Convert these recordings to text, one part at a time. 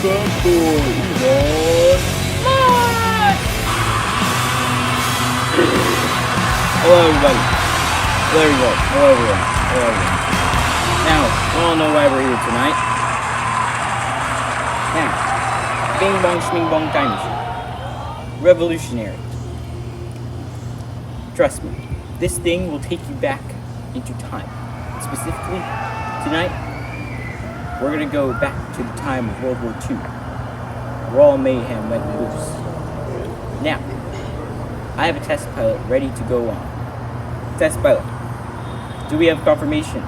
welcome to Bourne Project. Hello everybody. There we go. Hello everyone. Hello everyone. Now, we all know why we're here tonight. Now, Bing Bong Schming Bong Time Machine. Revolutionary. Trust me, this thing will take you back into time. Specifically, tonight, we're gonna go back to the time of World War II, where all mayhem went loose. Now, I have a test pilot ready to go on. Test pilot, do we have confirmation?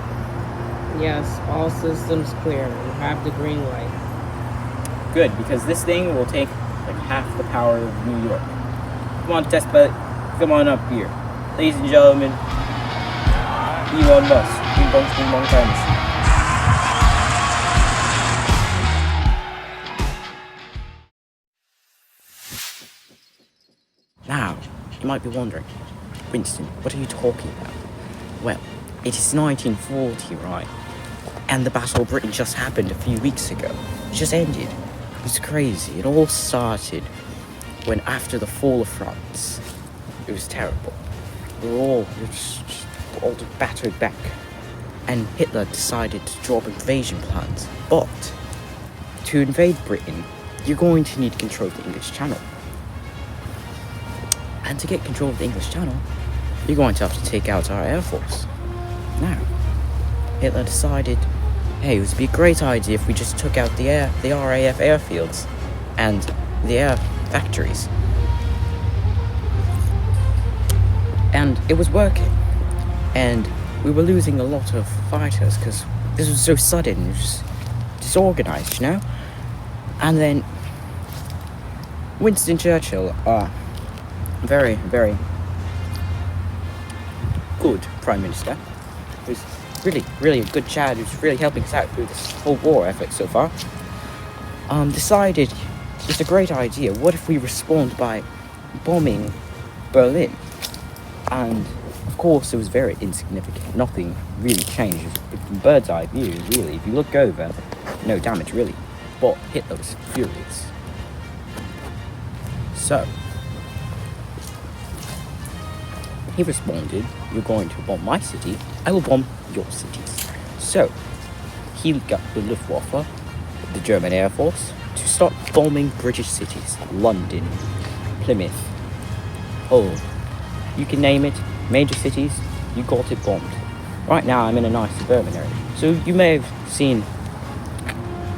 Yes, all systems clear. You have the green light. Good, because this thing will take like half the power of New York. Come on, test pilot, come on up here. Ladies and gentlemen, Elon Musk, Bing Bong Time Machine. Now, you might be wondering, Winston, what are you talking about? Well, it is 1940, right? And the Battle of Britain just happened a few weeks ago. It just ended. It was crazy. It all started when, after the fall of France, it was terrible. We were all battered back. And Hitler decided to drop invasion plans. But, to invade Britain, you're going to need control of the English Channel. And to get control of the English Channel, you're going to have to take out our Air Force. Now, Hitler decided, hey, it would be a great idea if we just took out the RAF airfields and the air factories. And it was working. And we were losing a lot of fighters because this was so sudden, it was just disorganized, you know? And then Winston Churchill, very, very good Prime Minister. He was really a good chap. He was really helping us out through this whole war effort so far. Decided it's a great idea. What if we respond by bombing Berlin? And of course, it was very insignificant. Nothing really changed. From bird's eye view, really. If you look over, no damage really. But Hitler was furious. So he responded, you're going to bomb my city, I will bomb your cities. So, he got the Luftwaffe, the German Air Force, to start bombing British cities. London, Plymouth, Hull, you can name it, major cities, you got it bombed. Right now I'm in a nice suburban area. So you may have seen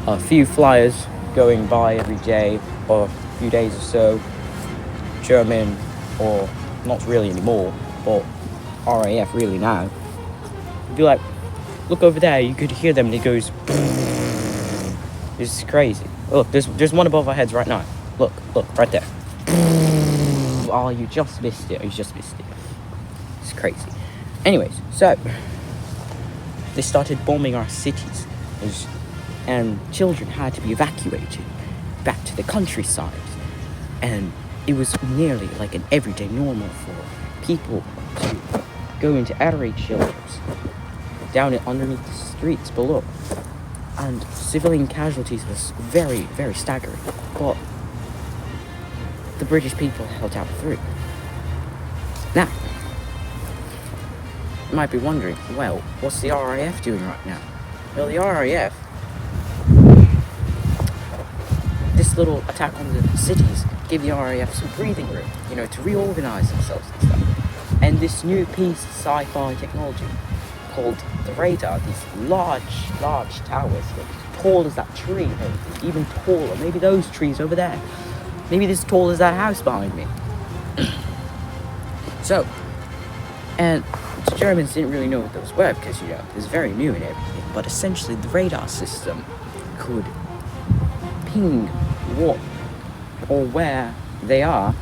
a few flyers going by every day, or a few days or so, German, or not really anymore, but RAF really now. You'd be like, look over there, you could hear them and it goes it's crazy. Look, there's one above our heads right now. Look, right there. Oh, you just missed it. It's crazy. Anyways, so they started bombing our cities and children had to be evacuated back to the countryside, and it was nearly like an everyday normal for people to go into air raid shelters down underneath the streets below, and civilian casualties was very, very staggering, but the British people held out through. Now, you might be wondering, well, what's the RAF doing right now? Well, the RAF, this little attack on the cities gave the RAF some breathing room, to reorganize themselves and stuff. And this new piece of sci-fi technology called the radar, these large towers, as tall as that tree, even taller, maybe those trees over there, maybe as tall as that house behind me. So, and the Germans didn't really know what those were because, it was very new and everything, but essentially the radar system could ping what or where they are,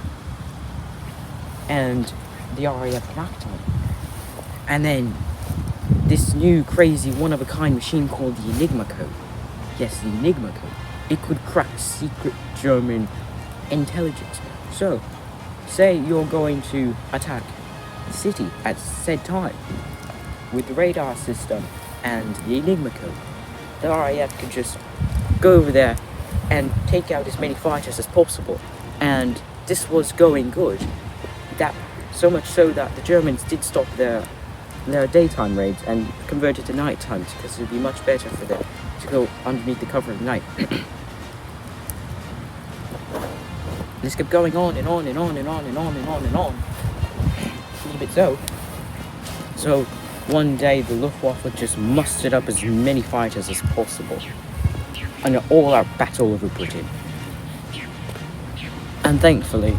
and the RAF can act on it. And then this new crazy one-of-a-kind machine called the Enigma code. Yes, the Enigma code. It could crack secret German intelligence. So, say you're going to attack the city at said time with the radar system and the Enigma code. The RAF could just go over there and take out as many fighters as possible. And this was going good. That so much so that the Germans did stop their daytime raids and converted to night times because it would be much better for them to go underneath the cover of night. This kept going on and on and on and on and on and on and on. Keep it so. So one day the Luftwaffe just mustered up as many fighters as possible in an all-out battle over Britain. And thankfully,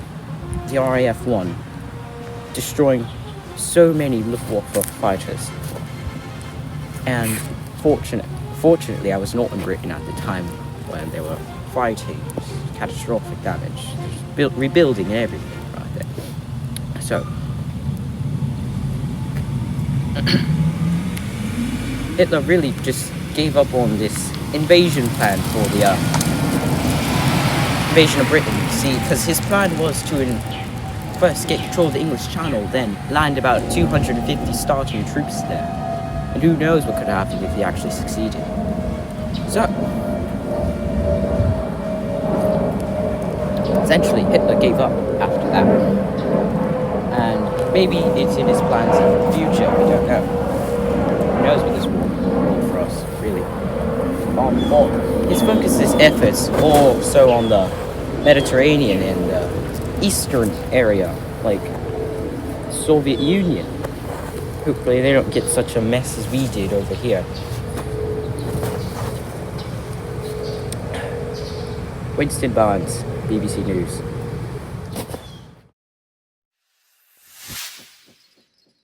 the RAF won, destroying so many Luftwaffe fighters. And fortunately, I was not in Britain at the time when they were fighting. Catastrophic damage, rebuilding and everything right there. So Hitler really just gave up on this invasion plan for the invasion of Britain. See, because his plan was to first get control of the English Channel, then land about 250 starting troops there. And who knows what could happen if he actually succeeded. So essentially, Hitler gave up after that. And maybe it's in his plans for the future, we don't know. Who knows what this will hold for us, really. His focus, efforts, also on the Mediterranean and the eastern area, like Soviet Union. Hopefully they don't get such a mess as we did over here. Winston Barnes, BBC News.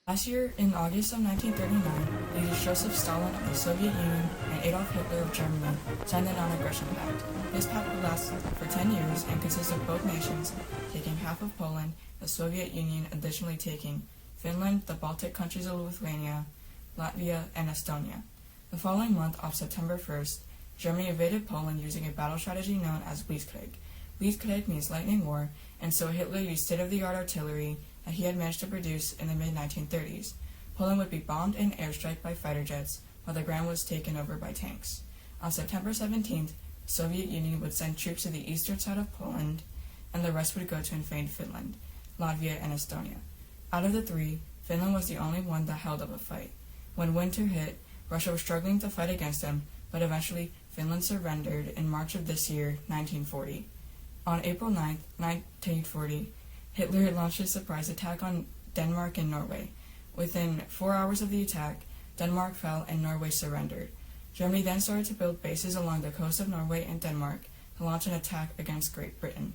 Last year, in August of 1939, leaders Joseph Stalin of the Soviet Union and Adolf Hitler of Germany signed the Non-Aggression Pact. This pact would last for 10 years and consist of both nations taking half of Poland, the Soviet Union additionally taking Finland, the Baltic countries of Lithuania, Latvia, and Estonia. The following month, on September 1st, Germany invaded Poland using a battle strategy known as Blitzkrieg. Blitzkrieg means lightning war, and so Hitler used state-of-the-art artillery that he had managed to produce in the mid-1930s. Poland would be bombed and airstriked by fighter jets, while the ground was taken over by tanks. On September 17th, the Soviet Union would send troops to the eastern side of Poland, and the rest would go to invade Finland, Latvia, and Estonia. Out of the three, Finland was the only one that held up a fight. When winter hit, Russia was struggling to fight against them, but eventually Finland surrendered in March of this year, 1940. On April 9th, 1940, Hitler launched a surprise attack on Denmark and Norway. Within 4 hours of the attack, Denmark fell and Norway surrendered. Germany then started to build bases along the coast of Norway and Denmark to launch an attack against Great Britain.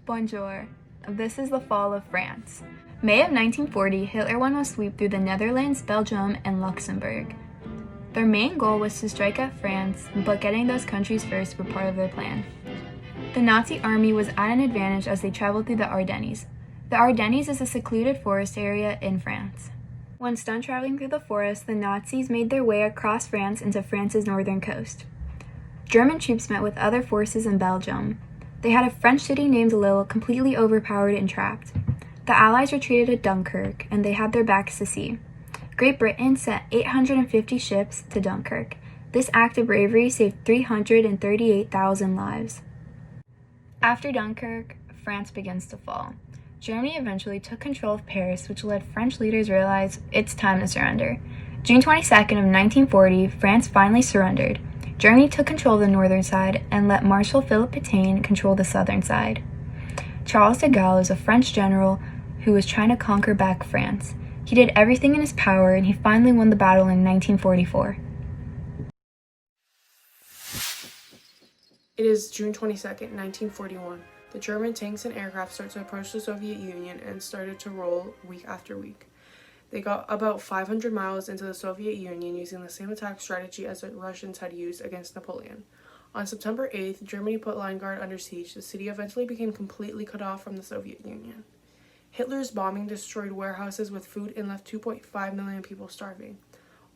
Bonjour. This is the fall of France. May of 1940, Hitler won a sweep through the Netherlands, Belgium, and Luxembourg. Their main goal was to strike at France, but getting those countries first were part of their plan. The Nazi army was at an advantage as they traveled through the Ardennes. The Ardennes is a secluded forest area in France. Once done traveling through the forest, the Nazis made their way across France into France's northern coast. German troops met with other forces in Belgium. They had a French city named Lille completely overpowered and trapped. The Allies retreated to Dunkirk, and they had their backs to sea. Great Britain sent 850 ships to Dunkirk. This act of bravery saved 338,000 lives. After Dunkirk, France begins to fall. Germany eventually took control of Paris, which led French leaders to realize it's time to surrender. June 22nd of 1940, France finally surrendered. Germany took control of the northern side and let Marshal Philippe Pétain control the southern side. Charles de Gaulle is a French general who was trying to conquer back France. He did everything in his power, and he finally won the battle in 1944. It is June 22nd, 1941. The German tanks and aircraft start to approach the Soviet Union and started to roll week after week. They got about 500 miles into the Soviet Union using the same attack strategy as the Russians had used against Napoleon. On September 8th, Germany put Leningrad under siege. The city eventually became completely cut off from the Soviet Union. Hitler's bombing destroyed warehouses with food and left 2.5 million people starving.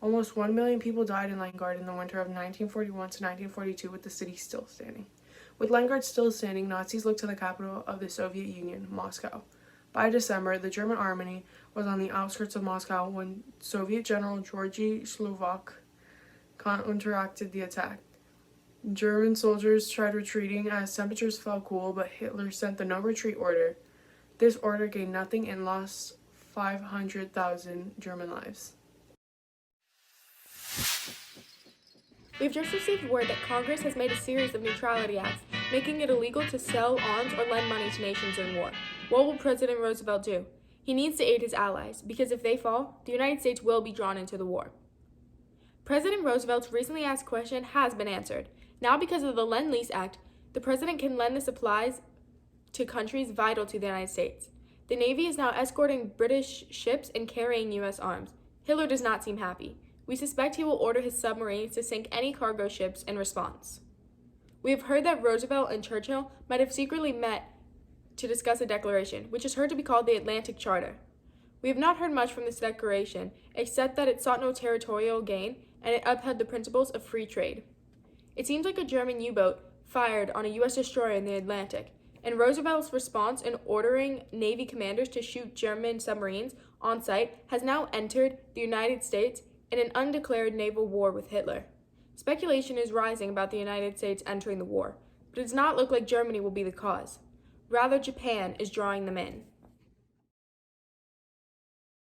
Almost 1 million people died in Leningrad in the winter of 1941 to 1942, with the city still standing. With Leningrad still standing, Nazis looked to the capital of the Soviet Union, Moscow. By December, the German army was on the outskirts of Moscow when Soviet General Georgy Slovak counteracted the attack. German soldiers tried retreating as temperatures fell cool, but Hitler sent the no-retreat order. This order gained nothing and lost 500,000 German lives. We've just received word that Congress has made a series of neutrality acts, making it illegal to sell arms or lend money to nations in war. What will President Roosevelt do? He needs to aid his allies, because if they fall, the United States will be drawn into the war. President Roosevelt's recently asked question has been answered. Now, because of the Lend-Lease Act, the president can lend the supplies to countries vital to the United States. The Navy is now escorting British ships and carrying U.S. arms. Hitler does not seem happy. We suspect he will order his submarines to sink any cargo ships in response. We have heard that Roosevelt and Churchill might have secretly met to discuss a declaration, which is heard to be called the Atlantic Charter. We have not heard much from this declaration, except that it sought no territorial gain and it upheld the principles of free trade. It seems like a German U-boat fired on a U.S. destroyer in the Atlantic, and Roosevelt's response in ordering Navy commanders to shoot German submarines on sight has now entered the United States in an undeclared naval war with Hitler. Speculation is rising about the United States entering the war, but it does not look like Germany will be the cause. Rather, Japan is drawing them in.